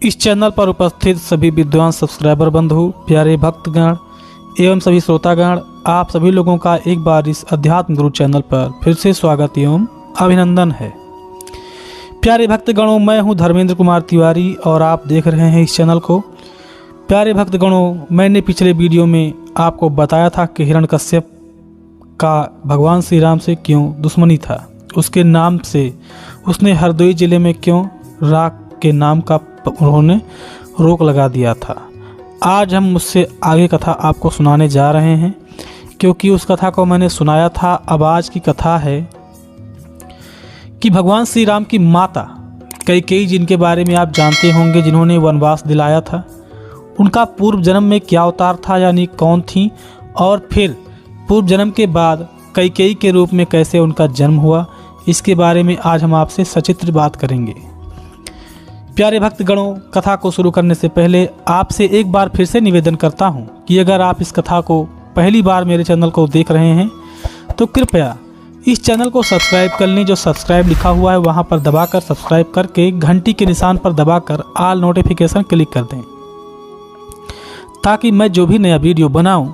इस चैनल पर उपस्थित सभी विद्वान सब्सक्राइबर बंधु, प्यारे भक्तगण एवं सभी श्रोतागण, आप सभी लोगों का एक बार इस अध्यात्म गुरु चैनल पर फिर से स्वागत एवं अभिनंदन है। प्यारे भक्तगणों, मैं हूं धर्मेंद्र कुमार तिवारी और आप देख रहे हैं इस चैनल को। प्यारे भक्तगणों, मैंने पिछले वीडियो में आपको बताया था कि हिरण्यकश्यप का भगवान श्री राम से क्यों दुश्मनी था, उसके नाम से उसने हरदोई जिले में क्यों राख के नाम का उन्होंने रोक लगा दिया था। आज हम उससे आगे कथा आपको सुनाने जा रहे हैं, क्योंकि उस कथा को मैंने सुनाया था। अब आज की कथा है कि भगवान श्री राम की माता कैकेयी, जिनके बारे में आप जानते होंगे, जिन्होंने वनवास दिलाया था, उनका पूर्व जन्म में क्या अवतार था, यानी कौन थी, और फिर पूर्व जन्म के बाद कैकेयी के रूप में कैसे उनका जन्म हुआ, इसके बारे में आज हम आपसे सचित्र बात करेंगे। प्यारे भक्तगणों, कथा को शुरू करने से पहले आपसे एक बार फिर से निवेदन करता हूं कि अगर आप इस कथा को पहली बार मेरे चैनल को देख रहे हैं तो कृपया इस चैनल को सब्सक्राइब कर लें। जो सब्सक्राइब लिखा हुआ है वहां पर दबाकर सब्सक्राइब करके घंटी के निशान पर दबाकर ऑल नोटिफिकेशन क्लिक कर दें, ताकि मैं जो भी नया वीडियो बनाऊं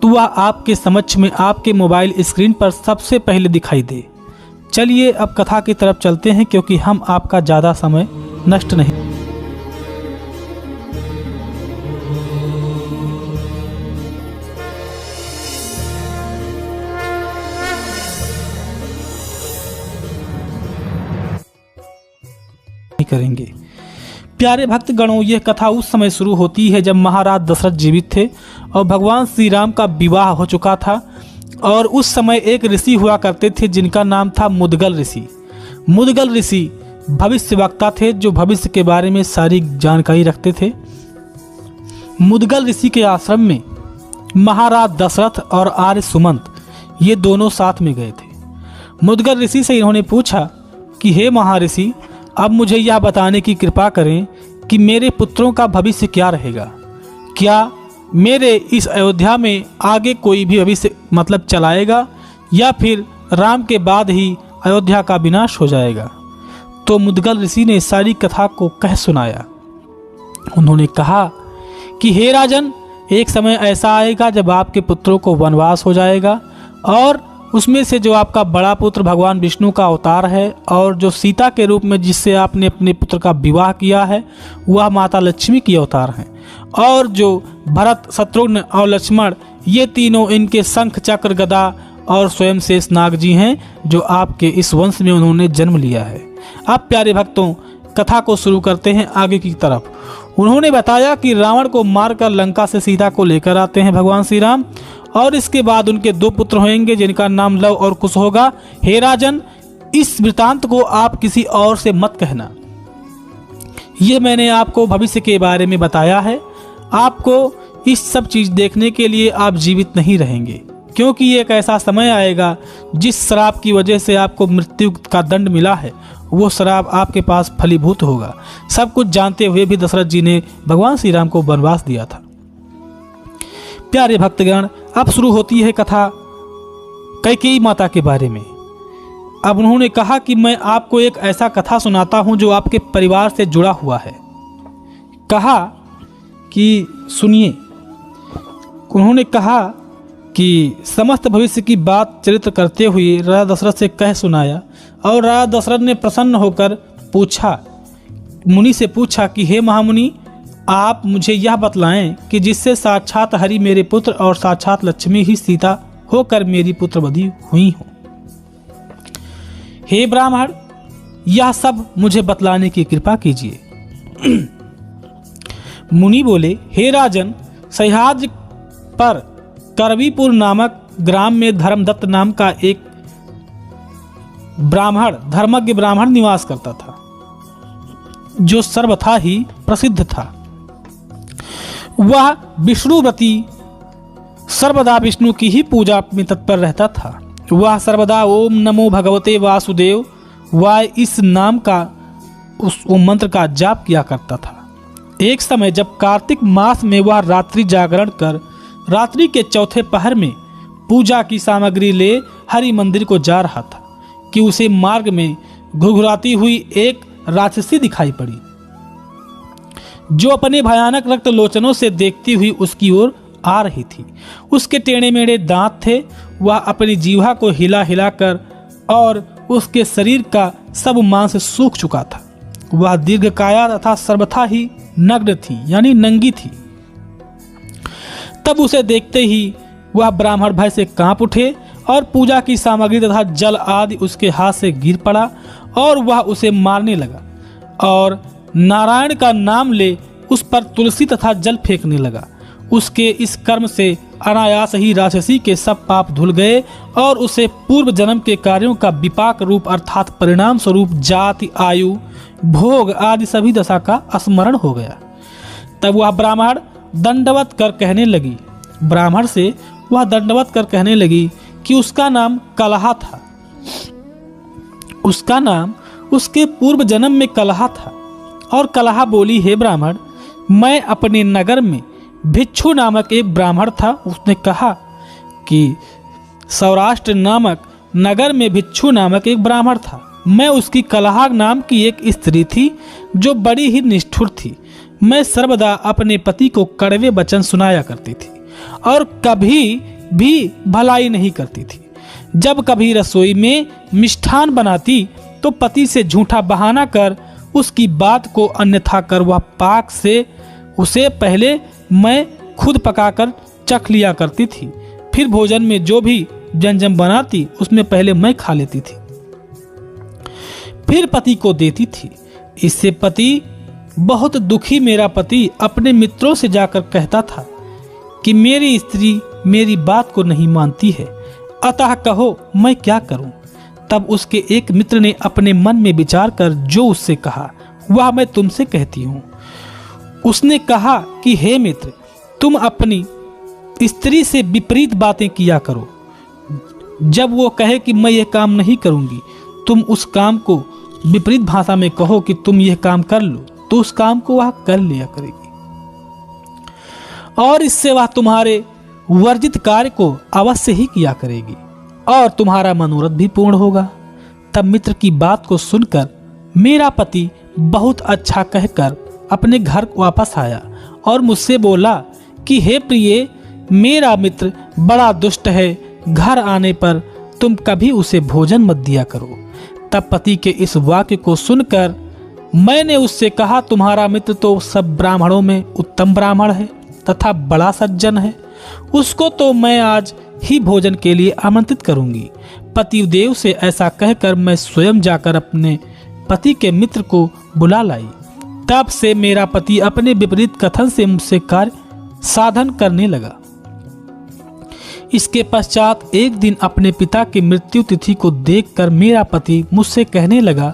तो वह आपके समक्ष में आपके मोबाइल स्क्रीन पर सबसे पहले दिखाई दे। चलिए अब कथा की तरफ चलते हैं, क्योंकि हम आपका ज़्यादा समय नष्ट नहीं करेंगे। प्यारे भक्तगणों, यह कथा उस समय शुरू होती है जब महाराज दशरथ जीवित थे और भगवान श्री राम का विवाह हो चुका था। और उस समय एक ऋषि हुआ करते थे जिनका नाम था मुद्गल ऋषि। मुद्गल ऋषि भविष्य वक्ता थे, जो भविष्य के बारे में सारी जानकारी रखते थे। मुद्गल ऋषि के आश्रम में महाराज दशरथ और आर्य सुमंत ये दोनों साथ में गए थे। मुद्गल ऋषि से इन्होंने पूछा कि हे महर्षि, अब मुझे यह बताने की कृपा करें कि मेरे पुत्रों का भविष्य क्या रहेगा। क्या मेरे इस अयोध्या में आगे कोई भी भविष्य चलाएगा, या फिर राम के बाद ही अयोध्या का विनाश हो जाएगा। तो मुद्गल ऋषि ने सारी कथा को कह सुनाया। उन्होंने कहा कि हे राजन, एक समय ऐसा आएगा जब आपके पुत्रों को वनवास हो जाएगा, और उसमें से जो आपका बड़ा पुत्र भगवान विष्णु का अवतार है, और जो सीता के रूप में जिससे आपने अपने पुत्र का विवाह किया है, वह माता लक्ष्मी की अवतार हैं। और जो भरत, शत्रुघ्न और लक्ष्मण, ये तीनों इनके शंख, चक्र, गदा और स्वयं शेषनाग जी हैं, जो आपके इस वंश में उन्होंने जन्म लिया है। अब प्यारे भक्तों, कथा को शुरू करते हैं आगे की तरफ। उन्होंने बताया कि रावण को मारकर लंका से सीता को लेकर आते हैं भगवान श्री राम, और इसके बाद उनके दो पुत्र होंगे जिनका नाम लव और कुश होगा। हे राजन, इस वृतांत को आप किसी और से मत कहना। यह मैंने आपको भविष्य के बारे में बताया है। आपको इस सब चीज देखने के लिए आप जीवित नहीं रहेंगे, क्योंकि एक ऐसा समय आएगा जिस श्राप की वजह से आपको मृत्यु का दंड मिला है, वो श्राप आपके पास फलीभूत होगा। सब कुछ जानते हुए भी दशरथ जी ने भगवान श्री राम को वनवास दिया था। प्यारे भक्तगण, अब शुरू होती है कथा कैकेयी माता के बारे में। अब उन्होंने कहा कि मैं आपको एक ऐसा कथा सुनाता हूं जो आपके परिवार से जुड़ा हुआ है। कहा कि सुनिए। उन्होंने कहा कि समस्त भविष्य की बात चरित्र करते हुए राजा दशरथ से कह सुनाया, और राजा दशरथ ने प्रसन्न होकर मुनि से पूछा कि हे महामुनि, आप मुझे यह बतलाएं कि जिससे साक्षात हरि मेरे पुत्र और साक्षात लक्ष्मी ही सीता होकर मेरी पुत्रवधी हुई हो। हे ब्राह्मण, यह सब मुझे बतलाने की कृपा कीजिए। मुनि बोले, हे राजन, सह्याद्रि पर करवीपुर नामक ग्राम में धर्मदत्त नाम का एक धर्मज्ञ ब्राह्मण निवास करता था, जो सर्वथा ही प्रसिद्ध था। वह विष्णुव्रती, सर्वदा विष्णु की ही पूजा में तत्पर रहता था। वह सर्वदा ओम नमो भगवते वासुदेव वाय इस नाम का उस मंत्र का जाप किया करता था। एक समय जब कार्तिक मास में वह रात्रि जागरण कर रात्रि के चौथे पहर में पूजा की सामग्री ले हरि मंदिर को जा रहा था कि उसे मार्ग में घुघराती हुई एक राक्षसी दिखाई पड़ी। जो अपने भयानक रक्त लोचनों से देखती हुई उसकी ओर आ रही थी। उसके टेढ़े मेढ़े दांत थे। वह अपनी जीवा को हिला हिला कर और उसके शरीर का सब मांस सूख चुका था। वह दीर्घकाया तथा सर्वथा ही नग्न थी, यानी नंगी थी। तब उसे देखते ही वह ब्राह्मण भय से कांप उठे और पूजा की सामग्री तथा जल आदि उसके हाथ से गिर पड़ा और वह उसे मारने लगा और नारायण का नाम ले उस पर तुलसी तथा जल फेंकने लगा। उसके इस कर्म से अनायास ही राक्षसी के सब पाप धुल गए और उसे पूर्व जन्म के कार्यों का विपाक रूप अर्थात परिणाम स्वरूप जाति, आयु, भोग आदि सभी दशा का स्मरण हो गया। तब वह ब्राह्मण दंडवत कर कहने लगी कि उसका नाम कलहा था। उसका नाम उसके पूर्व जन्म में कलहा था। और कलहा बोली, हे ब्राह्मण, मैं अपने नगर में भिक्षु नामक एक ब्राह्मण था। उसने कहा कि सौराष्ट्र नामक नगर में भिक्षु नामक एक ब्राह्मण था। मैं उसकी कलहा नाम की एक स्त्री थी जो बड़ी ही निष्ठुर थी। मैं सर्वदा अपने पति को कड़वे वचन सुनाया करती थी और कभी भी भलाई नहीं करती थी। जब कभी रसोई में मिष्ठान बनाती तो पति से झूठा बहाना कर उसकी बात को अन्यथा कर वह पाक से उसे पहले मैं खुद पकाकर चख लिया करती थी। फिर भोजन में जो भी व्यंजन बनाती उसमें पहले मैं खा लेती थी, फिर पति को देती थी। इससे पति बहुत दुखी मेरा पति अपने मित्रों से जाकर कहता था कि मेरी स्त्री मेरी बात को नहीं मानती है, अतः कहो मैं क्या करूं। तब उसके एक मित्र ने अपने मन में विचार कर जो उससे कहा वह मैं तुमसे कहती हूँ। उसने कहा कि हे मित्र, तुम अपनी स्त्री से विपरीत बातें किया करो। जब वो कहे कि मैं यह काम नहीं करूंगी, तुम उस काम को विपरीत भाषा में कहो कि तुम यह काम कर लो, तो उस काम को वह कर लिया करेगी और इससे वह तुम्हारे वर्जित कार्य को अवश्य ही किया करेगी और तुम्हारा मनोरथ भी पूर्ण होगा। तब मित्र की बात को सुनकर मेरा पति बहुत अच्छा कहकर अपने घर वापस आया और मुझसे बोला कि हे प्रिय, मेरा मित्र बड़ा दुष्ट है। घर आने पर तुम कभी उसे भोजन मत दिया करो। तब पति के इस वाक्य को सुनकर मैंने उससे कहा, तुम्हारा मित्र तो सब ब्राह्मणों में उत्तम ब्राह्मण है तथा बड़ा सज्जन है। उसको तो मैं आज ही भोजन के लिए आमंत्रित करूंगी। पतिदेव से ऐसा कहकर मैं स्वयं जाकर अपने पति के मित्र को बुला लाई। तब से मेरा पति अपने विपरीत कथन से मुझसे कार्य साधन करने लगा। इसके पश्चात एक दिन अपने पिता की मृत्यु तिथि को देखकर मेरा पति मुझसे कहने लगा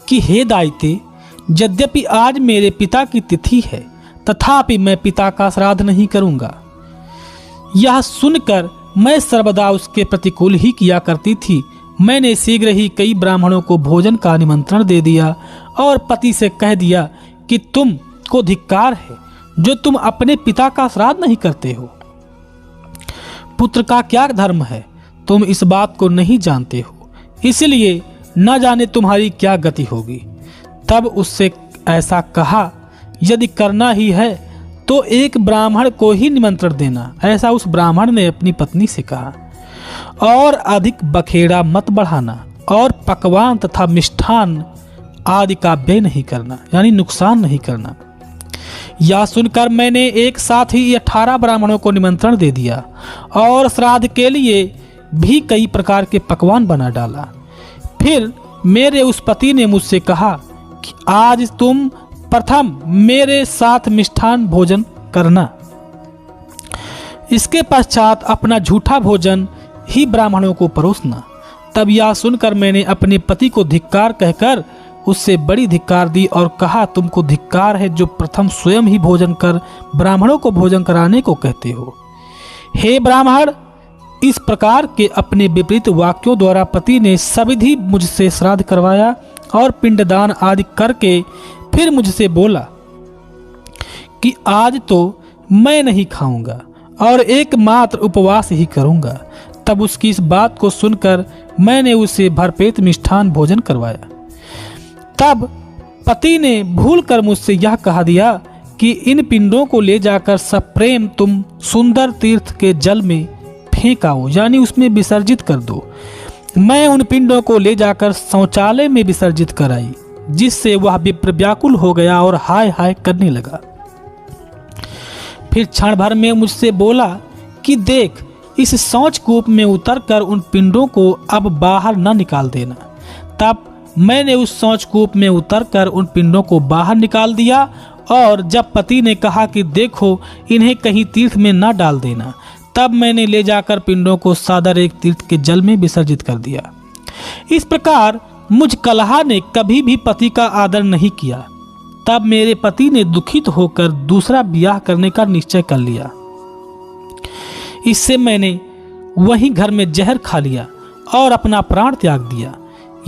कि हे दायिते, यद्यपि आज मेरे पिता की तिथि है तथापि मैं पिता का श्राद्ध नहीं करूंगा। यह सुनकर मैं सर्वदा उसके प्रतिकूल ही किया करती थी। मैंने शीघ्र ही कई ब्राह्मणों को भोजन का निमंत्रण दे दिया और पति से कह दिया कि तुम को धिक्कार है जो तुम अपने पिता का श्राद्ध नहीं करते हो। पुत्र का क्या धर्म है, तुम इस बात को नहीं जानते हो, इसलिए न जाने तुम्हारी क्या गति होगी। तब उससे ऐसा कहा, यदि करना ही है तो एक ब्राह्मण को ही निमंत्रण देना। ऐसा उस ब्राह्मण ने अपनी पत्नी से कहा। और अधिक बखेड़ा मत बढ़ाना और पकवान तथा मिष्ठान आदि का व्यय नहीं करना, यानी नुकसान नहीं करना। यह सुनकर मैंने एक साथ ही 18 ब्राह्मणों को निमंत्रण दे दिया और श्राद्ध के लिए भी कई प्रकार के पकवान बना डाला। फिर मेरे उस पति ने मुझसे कहा कि आज तुम प्रथम मेरे साथ मिष्ठान भोजन करना, इसके पश्चात अपना झूठा भोजन ही ब्राह्मणों को परोसना। तब यह सुनकर मैंने अपने पति को धिक्कार कहकर उससे बड़ी धिक्कार दी और कहा, तुमको धिक्कार है जो प्रथम स्वयं ही भोजन कर ब्राह्मणों को भोजन कराने को कहते हो। हे ब्राह्मण, इस प्रकार के अपने विपरीत वाक्यों द्वारा पति ने सविधि मुझसे श्राद्ध करवाया और पिंडदान आदि करके फिर मुझसे बोला कि आज तो मैं नहीं खाऊंगा और एकमात्र उपवास ही करूंगा। तब उसकी इस बात को सुनकर मैंने उसे भरपेट मिष्ठान भोजन करवाया। तब पति ने भूलकर मुझसे यह कहा दिया कि इन पिंडों को ले जाकर सप्रेम तुम सुंदर तीर्थ के जल में फेंकाओ, यानी उसमें विसर्जित कर दो। मैं उन पिंडों को ले जाकर शौचालय में विसर्जित कराई, जिससे वह विप्र व्याकुल हो गया और हाय हाय करने लगा। फिर क्षण भर में मुझसे बोला कि देख, इस शौच कूप में उतरकर उन पिंडों को अब बाहर न निकाल देना। तब मैंने उस शौच कूप में उतरकर उन पिंडों को बाहर निकाल दिया, और जब पति ने कहा कि देखो इन्हें कहीं तीर्थ में न डाल देना, तब मैंने ले जाकर पिंडों को सादर एक तीर्थ के जल में विसर्जित कर दिया। इस प्रकार मुझ कलहा ने कभी भी पति का आदर नहीं किया। तब मेरे पति ने दुखित होकर दूसरा ब्याह करने का निश्चय कर लिया। इससे मैंने वहीं घर में जहर खा लिया और अपना प्राण त्याग दिया।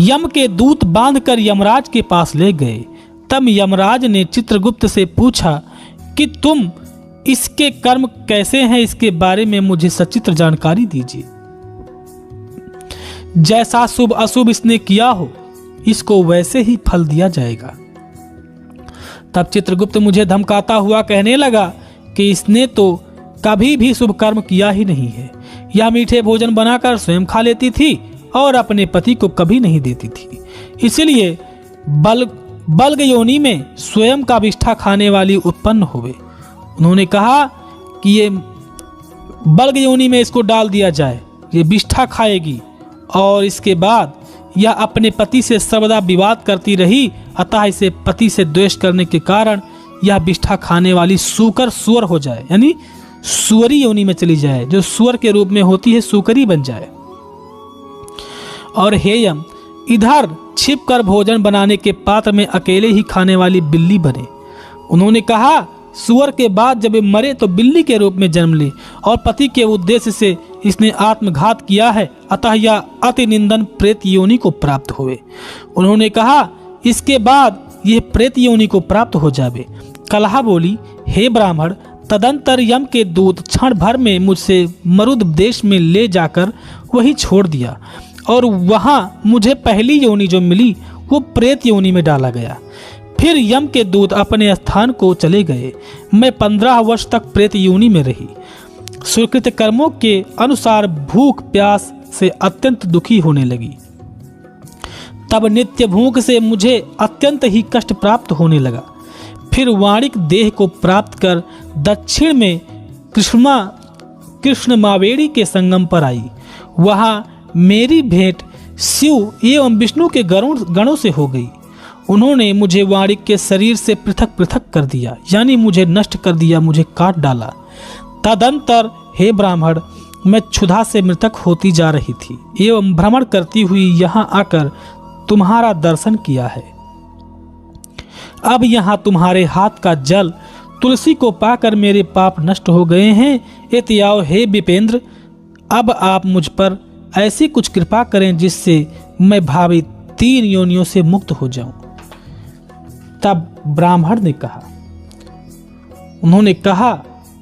यम के दूत बांधकर यमराज के पास ले गए। तब यमराज ने चित्रगुप्त से पूछा कि तुम इसके कर्म कैसे हैं, इसके बारे में मुझे सचित्र जानकारी दीजिए। जैसा शुभ अशुभ इसने किया हो, इसको वैसे ही फल दिया जाएगा। तब चित्रगुप्त मुझे धमकाता हुआ कहने लगा कि इसने तो कभी भी शुभ कर्म किया ही नहीं है। यह मीठे भोजन बनाकर स्वयं खा लेती थी और अपने पति को कभी नहीं देती थी। इसलिए बल्ग योनि में स्वयं का विष्ठा खाने वाली उत्पन्न हुए। उन्होंने कहा कि ये बल्ग योनि में इसको डाल दिया जाए, ये विष्ठा खाएगी। और इसके बाद यह अपने पति से सर्वदा विवाद करती रही, अतः इसे पति से द्वेष करने के कारण यह विष्ठा खाने वाली सुअर हो जाए, यानी सुअरी योनि में चली जाए, जो सुअर के रूप में होती है सुकरी बन जाए। और हे यम, इधर छिपकर भोजन बनाने के पात्र में अकेले ही खाने वाली बिल्ली बने। उन्होंने कहा सुअर के बाद जब मरे तो बिल्ली के रूप में जन्म ले, और पति के उद्देश्य से इसने आत्मघात किया है, अतः यह अति निंदन प्रेत योनि को प्राप्त हुए। उन्होंने कहा इसके बाद यह प्रेत योनि को प्राप्त हो जावे। कलहा बोली, हे ब्राह्मण, तदंतर यम के दूत क्षण भर में मुझसे मरुद देश में ले जाकर वही छोड़ दिया, और वहां मुझे पहली योनि जो मिली वो प्रेत योनि में डाला गया। फिर यम के दूत अपने स्थान को चले गए। मैं 15 वर्ष तक प्रेत योनि में रही। सुकृत कर्मों के अनुसार भूख प्यास से अत्यंत दुखी होने लगी। तब नित्य भूख से मुझे अत्यंत ही कष्ट प्राप्त होने लगा। फिर वाणिक देह को प्राप्त कर दक्षिण में कृष्ण मावेड़ी के संगम पर आई। वहां मेरी भेंट शिव एवं विष्णु के गणों से हो गई। उन्होंने मुझे वाणिक के शरीर से पृथक पृथक कर दिया, यानी मुझे नष्ट कर दिया, मुझे काट डाला। तदंतर हे ब्राह्मण, मैं क्षुधा से मृतक होती जा रही थी एवं भ्रमण करती हुई यहाँ आकर तुम्हारा दर्शन किया है। अब यहाँ तुम्हारे हाथ का जल तुलसी को पाकर मेरे पाप नष्ट हो गए हैं। एतियाओ हे विपेंद्र, अब आप मुझ पर ऐसी कुछ कृपा करें जिससे मैं भावी 3 योनियों से मुक्त हो जाऊं। तब ब्राह्मण ने कहा, उन्होंने कहा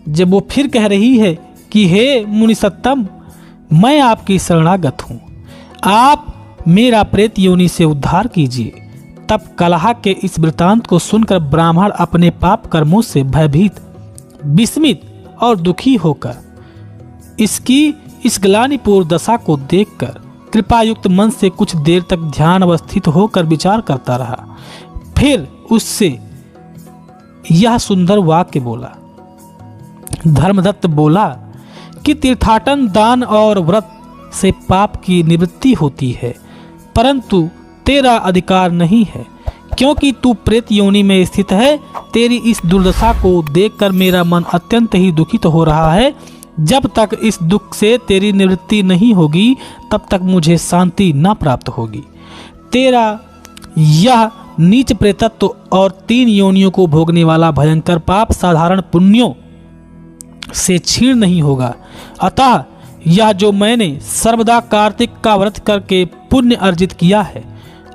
जब वो फिर कह रही है कि हे मुनिसत्तम, मैं आपकी शरणागत हूं, आप मेरा प्रेत योनि से उद्धार कीजिए। तब कलहा के इस वृतांत को सुनकर ब्राह्मण अपने पाप कर्मों से भयभीत, विस्मित और दुखी होकर इसकी इस ग्लानिपूर्ण दशा को देखकर कृपायुक्त मन से कुछ देर तक ध्यान अवस्थित होकर विचार करता रहा। फिर उससे यह सुंदर वाक्य बोला। धर्मदत्त बोला कि तीर्थाटन, दान और व्रत से पाप की निवृत्ति होती है, परंतु तेरा अधिकार नहीं है, क्योंकि तू प्रेत योनि में स्थित है। तेरी इस दुर्दशा को देखकर मेरा मन अत्यंत ही दुखित हो रहा है। जब तक इस दुख से तेरी निवृत्ति नहीं होगी, तब तक मुझे शांति न प्राप्त होगी। तेरा यह नीच प्रेतत्व और 3 योनियों को भोगने वाला भयंकर पाप साधारण पुण्यों से क्षीण नहीं होगा। अतः यह जो मैंने सर्वदा कार्तिक का व्रत करके पुण्य अर्जित किया है,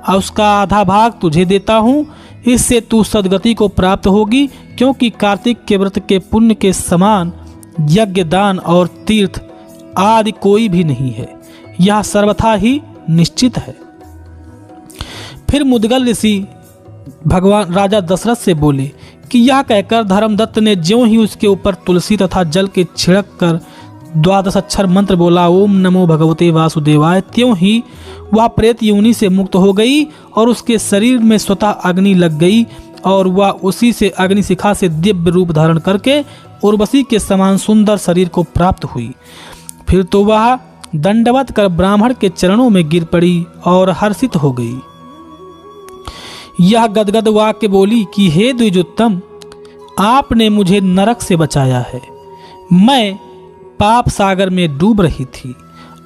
उसका आधा भाग तुझे देता हूँ। इससे तू सद्गति को प्राप्त होगी, क्योंकि कार्तिक के व्रत के पुण्य के समान यज्ञ, दान और तीर्थ आदि कोई भी नहीं है। यह सर्वथा ही निश्चित है। फिर मुद्गल ऋषि भगवान राजा दशरथ से बोले कि यह कहकर धर्मदत्त ने ज्यों ही उसके ऊपर तुलसी तथा जल के छिड़क कर 12 अक्षर मंत्र बोला, ओम नमो भगवते वासुदेवाय, त्यों ही वह प्रेत योनि से मुक्त हो गई और उसके शरीर में स्वतः अग्नि लग गई और वह उसी से अग्निशिखा से दिव्य रूप धारण करके उर्वशी के समान सुंदर शरीर को प्राप्त हुई। फिर तो वह दंडवत कर ब्राह्मण के चरणों में गिर पड़ी और हर्षित हो गई। यह गदगद वाक्य बोली कि हे द्विजोत्तम, आपने मुझे नरक से बचाया है। मैं पाप सागर में डूब रही थी,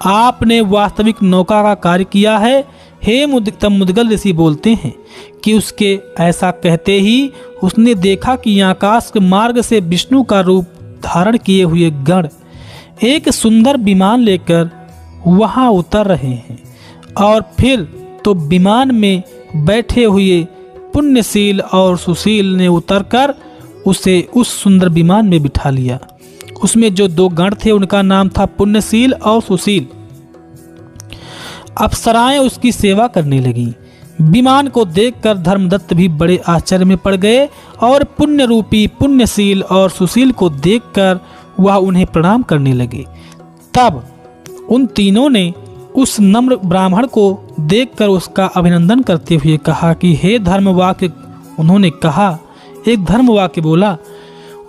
आपने वास्तविक नौका का कार्य किया है। हे मुद्गल ऋषि बोलते हैं कि उसके ऐसा कहते ही उसने देखा कि आकाश के मार्ग से विष्णु का रूप धारण किए हुए गण एक सुंदर विमान लेकर वहां उतर रहे हैं और फिर तो विमान में बैठे हुए पुण्यशील और सुशील ने उतरकर उसे उस सुंदर विमान में बिठा लिया। उसमें जो 2 गण थे उनका नाम था पुण्यशील और सुशील। अप्सराएं उसकी सेवा करने लगीं। विमान को देखकर धर्मदत्त भी बड़े आश्चर्य में पड़ गए और पुण्य रूपी पुण्यशील और सुशील को देखकर वह उन्हें प्रणाम करने लगे। तब उन तीनों ने उस नम्र ब्राह्मण को देखकर उसका अभिनंदन करते हुए कहा कि हे धर्मवाक्य, उन्होंने कहा, एक धर्मवाक्य बोला।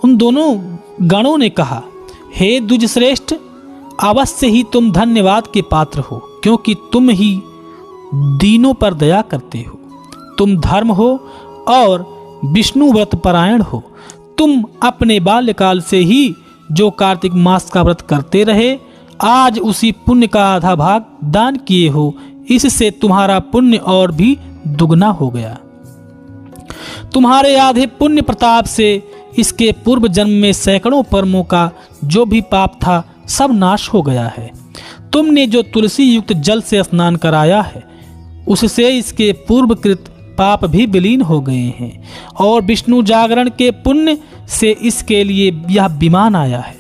उन दोनों गणों ने कहा, हे द्विजश्रेष्ठ, अवश्य ही तुम धन्यवाद के पात्र हो, क्योंकि तुम ही दीनों पर दया करते हो। तुम धर्म हो और विष्णु व्रत परायण हो। तुम अपने बाल्यकाल से ही जो कार्तिक मास का व्रत करते रहे, आज उसी पुण्य का आधा भाग दान किए हो। इससे तुम्हारा पुण्य और भी दुगना हो गया। तुम्हारे आधे पुण्य प्रताप से इसके पूर्व जन्म में सैकड़ों परमों का जो भी पाप था सब नाश हो गया है। तुमने जो तुलसी युक्त जल से स्नान कराया है उससे इसके पूर्वकृत पाप भी विलीन हो गए हैं और विष्णु जागरण के पुण्य से इसके लिए यह विमान आया है।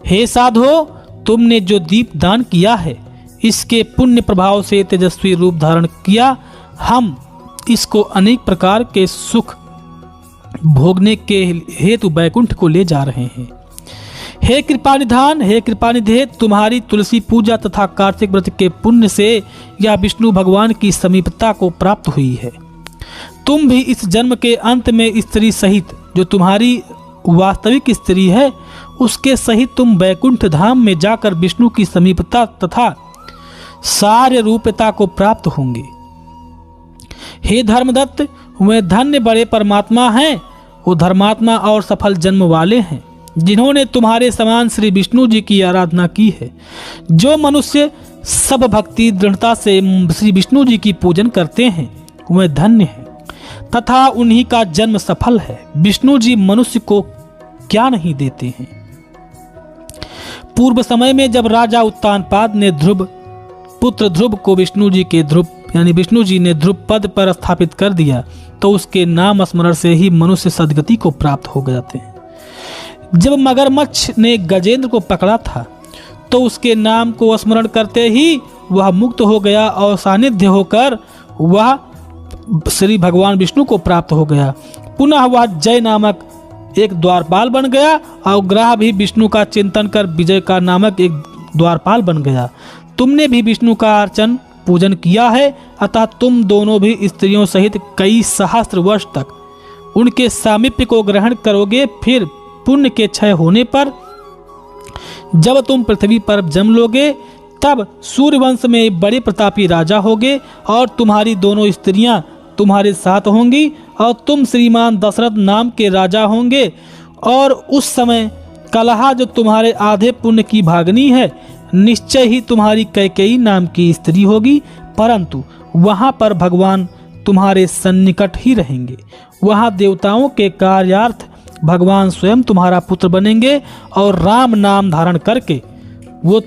हे साधो, तुमने जो दीप दान किया है इसके पुण्य प्रभाव से तेजस्वी रूप धारण किया। हम इसको अनेक प्रकार के सुख भोगने के हेतु बैकुंठ को ले जा रहे हैं। हे कृपानिधान, हे कृपानिधे, तुम्हारी तुलसी पूजा तथा कार्तिक व्रत के पुण्य से यह विष्णु भगवान की समीपता को प्राप्त हुई है। तुम भी इस जन्म के अंत में स्त्री सहित, जो तुम्हारी वास्तविक स्त्री है, उसके सहित तुम बैकुंठ धाम में जाकर विष्णु की समीपता तथा सार्य रूपता को प्राप्त होंगे। हे धर्मदत्त, वे धन्य बड़े परमात्मा हैं, वो धर्मात्मा और सफल जन्म वाले हैं, जिन्होंने तुम्हारे समान श्री विष्णु जी की आराधना की है। जो मनुष्य सब भक्ति दृढ़ता से श्री विष्णु जी की पूजन करते हैं वे धन्य हैं तथा उन्हीं का जन्म सफल है। विष्णु जी मनुष्य को क्या नहीं देते हैं। पूर्व समय में जब राजा उत्तानपाद ने ध्रुव पुत्र ध्रुव को विष्णु जी के ध्रुव यानी विष्णु जी ने ध्रुव पद पर स्थापित कर दिया तो उसके नाम स्मरण से ही मनुष्य सदगति को प्राप्त हो जाते हैं। जब मगरमच्छ ने गजेंद्र को पकड़ा था तो उसके नाम को स्मरण करते ही वह मुक्त हो गया और सानिध्य होकर वह श्री भगवान विष्णु को प्राप्त हो गया। पुनः वह जय नामक एक द्वारपाल बन गया और ग्रह भी विष्णु का चिंतन कर विजय का नामक एक द्वारपाल बन गया। तुमने भी विष्णु का अर्चन पूजन किया है, अतः तुम दोनों भी स्त्रियों सहित कई सहस्त्र वर्ष तक उनके सामीप्य को ग्रहण करोगे। फिर पुण्य के क्षय होने पर जब तुम पृथ्वी पर जन्म लोगे तब सूर्यवंश में बड़े प्रतापी राजा होगे और तुम्हारी दोनों स्त्रियां तुम्हारे साथ होंगी और तुम श्रीमान दशरथ नाम के राजा होंगे। और उस समय कलहा जो तुम्हारे आधे पुण्य की भागनी है निश्चय ही तुम्हारी कैकेयी नाम की स्त्री होगी, परंतु वहां पर भगवान तुम्हारे सन्निकट ही रहेंगे। वहां देवताओं के कार्यार्थ भगवान स्वयं तुम्हारा पुत्र बनेंगे और राम नाम धारण करके वो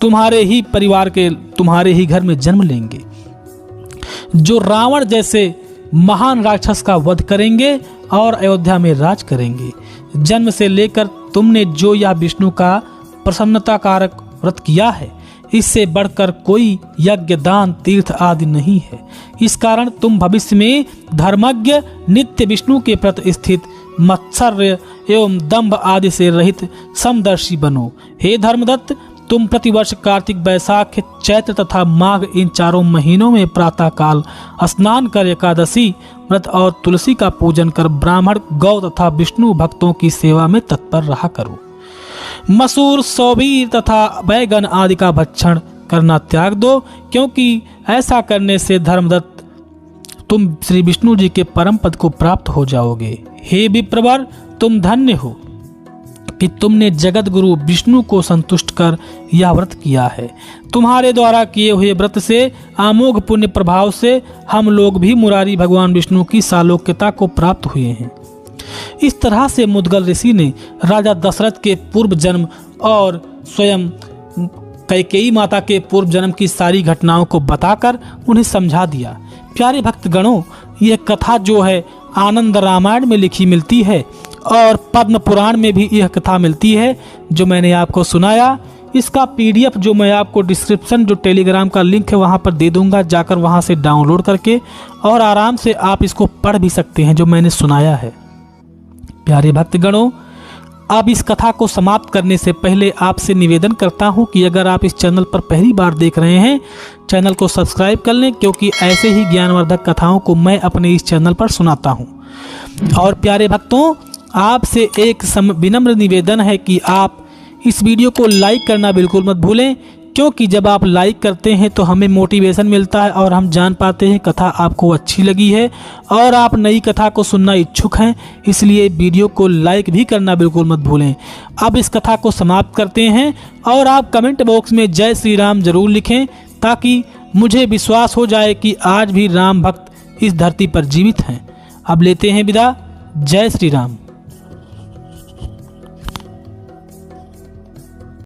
तुम्हारे ही परिवार के तुम्हारे ही घर में जन्म लेंगे, जो रावण जैसे महान राक्षस का वध करेंगे और अयोध्या में राज करेंगे। जन्म से लेकर तुमने जो यह विष्णु का प्रसन्नता कारक व्रत किया है इससे बढ़कर कोई यज्ञ, दान, तीर्थ आदि नहीं है। इस कारण तुम भविष्य में धर्मज्ञ, नित्य विष्णु के प्रति स्थित, मत्सर्य एवं दंभ आदि से रहित समदर्शी बनो। हे धर्मदत्त, तुम प्रतिवर्ष कार्तिक, वैशाख, चैत्र तथा माघ इन 4 महीनों में प्रातः काल स्नान कर एकादशी व्रत और तुलसी का पूजन कर ब्राह्मण, गौ तथा विष्णु भक्तों की सेवा में तत्पर रहा करो। मसूर, सौबीर तथा बैगन आदि का भक्षण करना त्याग दो, क्योंकि ऐसा करने से धर्मदत्त तुम श्री विष्णु जी के परम पद को प्राप्त हो जाओगे। हे विप्रवर, तुम धन्य हो कि तुमने जगत गुरु विष्णु को संतुष्ट कर यह व्रत किया है। तुम्हारे द्वारा किए हुए व्रत से अमोघ पुण्य प्रभाव से हम लोग भी मुरारी भगवान विष्णु की सालोक्यता को प्राप्त हुए हैं। इस तरह से मुद्गल ऋषि ने राजा दशरथ के पूर्व जन्म और स्वयं कैकेयी माता के पूर्व जन्म की सारी घटनाओं को बताकर उन्हें समझा दिया। प्यारे भक्तगणों, यह कथा जो है आनंद रामायण में लिखी मिलती है और पद्म पुराण में भी यह कथा मिलती है जो मैंने आपको सुनाया। इसका PDF जो मैं आपको डिस्क्रिप्शन, जो टेलीग्राम का लिंक है वहाँ पर दे दूंगा, जाकर वहाँ से डाउनलोड करके और आराम से आप इसको पढ़ भी सकते हैं जो मैंने सुनाया है। प्यारे भक्तगणों, अब इस कथा को समाप्त करने से पहले आपसे निवेदन करता हूं कि अगर आप इस चैनल पर पहली बार देख रहे हैं, चैनल को सब्सक्राइब कर लें, क्योंकि ऐसे ही ज्ञानवर्धक कथाओं को मैं अपने इस चैनल पर सुनाता हूं। और प्यारे भक्तों, आपसे एक विनम्र निवेदन है कि आप इस वीडियो को लाइक करना बिल्कुल मत भूलें, क्योंकि जब आप लाइक करते हैं तो हमें मोटिवेशन मिलता है और हम जान पाते हैं कथा आपको अच्छी लगी है और आप नई कथा को सुनना इच्छुक हैं। इसलिए वीडियो को लाइक भी करना बिल्कुल मत भूलें। अब इस कथा को समाप्त करते हैं और आप कमेंट बॉक्स में जय श्री राम जरूर लिखें, ताकि मुझे विश्वास हो जाए कि आज भी राम भक्त इस धरती पर जीवित हैं। अब लेते हैं विदा। जय श्री राम।